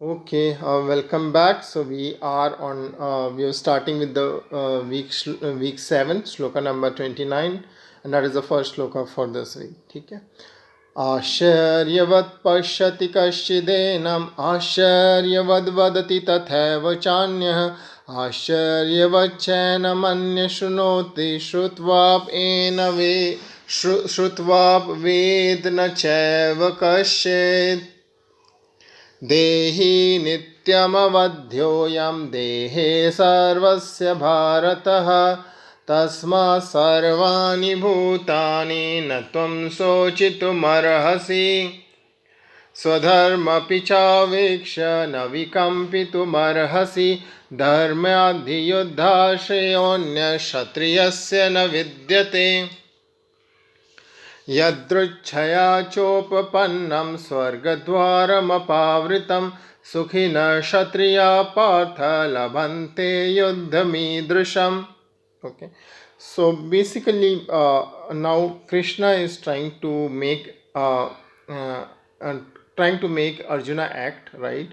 Okay, welcome back. So we are starting with the week 7, shloka number 29, and that is the first shloka for this week. ठीक है. आश्चर्यवत् पश्यति कश्चिदेनम् आश्चर्यवद् वदति तथैव चान्यः आश्चर्यवच्चैनमन्यः शृणोति श्रुत्वाप् वेद न चैव कश्चित् देहि नित्यमवध्योऽयं देहे सर्वस्य भारतः तस्मात् सर्वाणि भूतानि न त्वं शोचितुमर्हसि स्वधर्मपि चावेक्ष्य न विकम्पितुमर्हसि धर्माद्धियुद्धाश्रयोऽन्यः क्षत्रियस्य न विद्यते यदृच्छया चोपपन्नं स्वर्गद्वारमपावृतं सुखिनः क्षत्रिया पार्थ लभन्ते युद्धमीदृशम्. Okay, so basically, now Krishna is uh, trying to make Arjuna act right,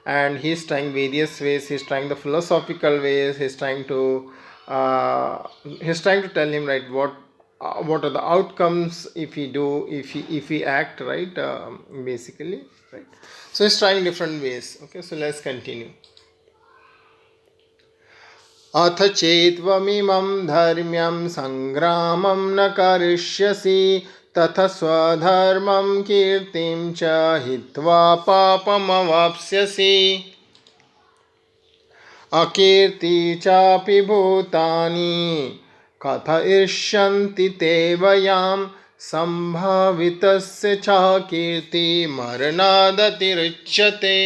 and he's trying various ways. He's trying the philosophical ways. He's trying to tell him right what are the outcomes if he do if he act right, basically, right. So he's trying different ways. Okay, so let's continue. अथ चेत्त्वमिमं धर्म्यं सङ्ग्रामं न करिष्यसि तथ स्वधर्मं कीर्तिं च हित्वा पापमवाप्स्यसि अकीर्ति चापि भूतानि कथयिष्यन्ति ते वयां सम्भावितस्य च कीर्ति मरणादतिरिच्यते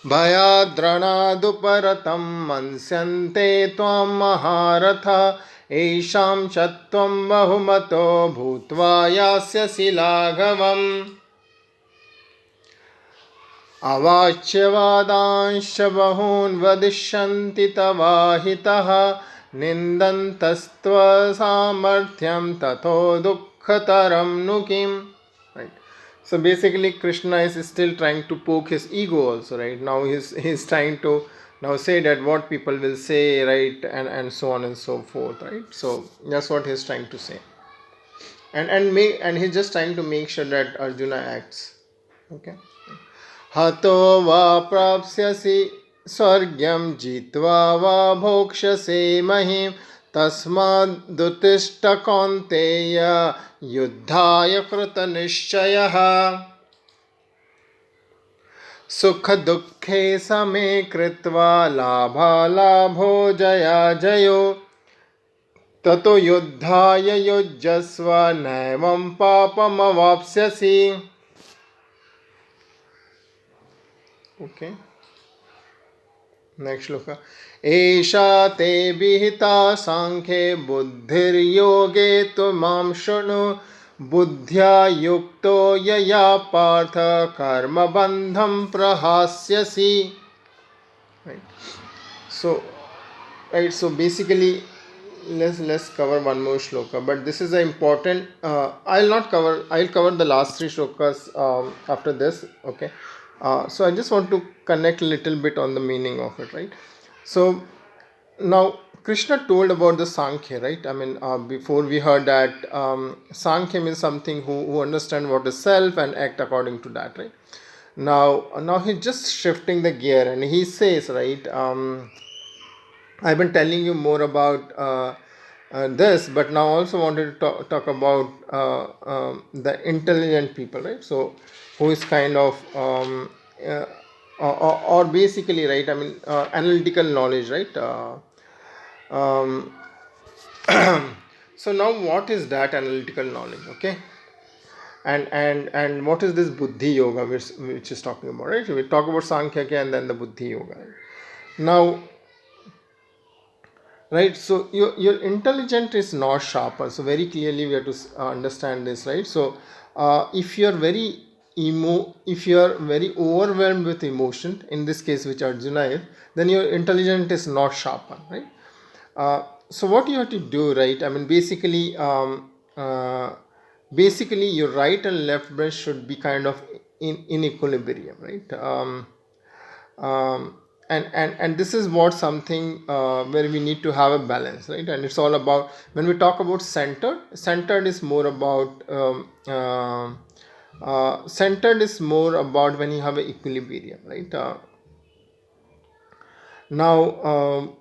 भयाद्रणादुपरतं मन्स्यन्ते त्वां महारथा येषां च त्वं बहुमतो भूत्वा यास्यसि लाघवम् अवाच्यवादांश्च बहून् वदिष्यन्ति तवाहितः निन्दन्तस्त्वसामर्थ्यं ततो दुःखतरं नु किम्. Right. So basically, Krishna is still trying to poke his ego also, right? Now he's trying to now say that what people will say, right, and so on and so forth, right? So that's what he's trying to say, and he's just trying to make sure that Arjuna acts. Okay. हतो वा प्राप्स्यसि स्वर्ग्यं जित्वा वा भोक्ष्यसे महीम् तस्मादुत्तिष्ठ कौन्तेय युद्धाय कृतनिश्चयः सुखदुःखे समे कृत्वा लाभालाभो जयाजयो ततो युद्धाय युज्यस्व नैवं पापमवाप्स्यसि. Okay. नेक्स्ट श्लोक. एषा ते विहिता सांख्ये बुद्धिर्योगे तु मां शृणु बुद्ध्या युक्तो यया Partha कर्मबन्धं प्रहास्यसि. Right. So, right. So basically, let's cover one more shloka, but this is an important. I'll cover the last three shlokas after this. Okay. So I just want to connect a little bit on the meaning of it, right? So now Krishna told about the Sankhya, right? I mean, before we heard that Sankhya means something who understand what is self and act according to that, right? Now he's just shifting the gear and he says, right? I've been telling you more about this, but now also wanted to talk about the intelligent people, right? So, who is kind of uh, or basically, right? I mean, analytical knowledge, right? Um, so now, what is that analytical knowledge? Okay, and what is this buddhi yoga which is talking about, right? So we talk about Sankhya and then the buddhi yoga. Now, right, so your intelligence is not sharper, so very clearly we have to understand this, right? So if you're if you're very overwhelmed with emotion, in this case which Arjuna is, then your intelligence is not sharper, right? So what you have to do, right? I mean, basically your right and left breast should be kind of in equilibrium, right? And this is what something where we need to have a balance, right? And it's all about, when we talk about centered is more about centered is more about when you have an equilibrium, right? Now,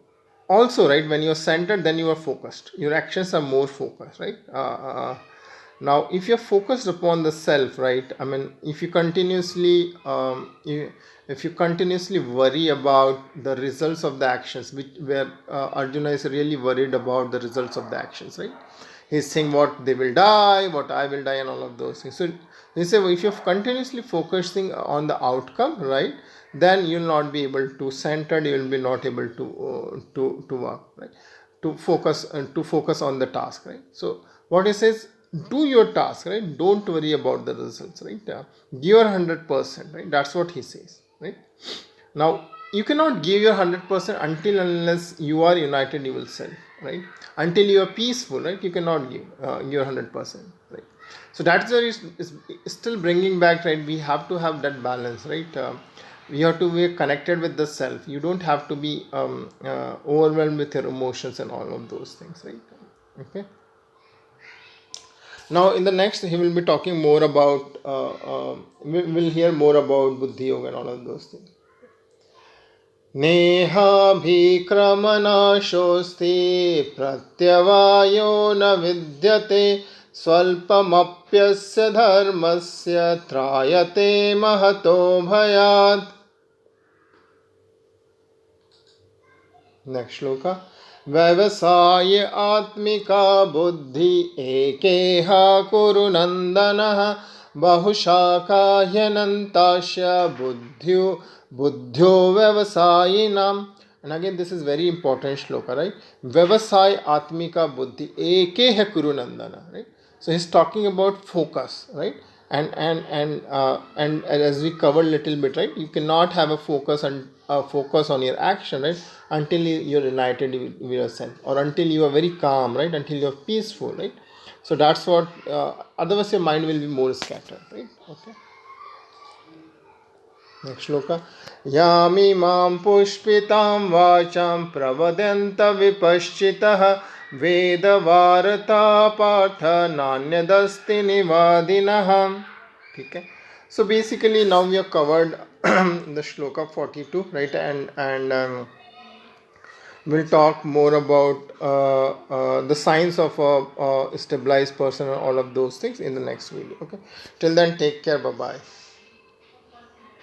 also, right, when you're centered, then you are focused. Your actions are more focused, right? Now, if you're focused upon the self, right? I mean, if you continuously, if you continuously worry about the results of the actions, which where Arjuna is really worried about the results of the actions, right? He's saying what they will die, what I will die, and all of those things. So they say, well, if you're continuously focusing on the outcome, right, then you'll not be able to centered. You'll be not able to work, right, to focus on the task, right. So what he says, do your task, right. Don't worry about the results, right. Give your 100%, right. That's what he says, right. Now, you cannot give your 100% until unless you are united yourself, right? Until you are peaceful, right? You cannot give your 100%, right? So that's where it's still bringing back, right? We have to have that balance, right? We have to be connected with the self. You don't have to be overwhelmed with your emotions and all of those things, right? Okay. Now, in the next, he will be talking more about, we'll hear more about Buddhi Yoga and all of those things. नेहाभिक्रमनाशोऽस्ति प्रत्यवायो न विद्यते स्वल्पमप्यस्य धर्मस्य त्रायते महतो भयात्. Next श्लोक. व्यवसाय आत्मिका बुद्धि एकेह कुरु नन्दनः बहुशाखा ह्यनन्तास्य बुद्ध्यो व्यवसायिनाम. And again, this is very important shloka, right? Vyavasay atmika buddhi eke hai kuru nandana, right? So he's talking about focus, right? And as we covered little bit, right? You cannot have a focus and focus on your action, right? Until you're united with yourself, or until you are very calm, right? Until you're peaceful, right? So that's what. Otherwise, your mind will be more scattered, right? Okay. Next shloka. Yami mam pushpitam vacham pravadanta vipaschitah vedavarata partha nanyadasti nivadinah. Okay. So basically now we have covered the shloka 42, right? And we'll talk more about the signs of a stabilized person and all of those things in the next video. Okay. Till then, take care. Bye bye.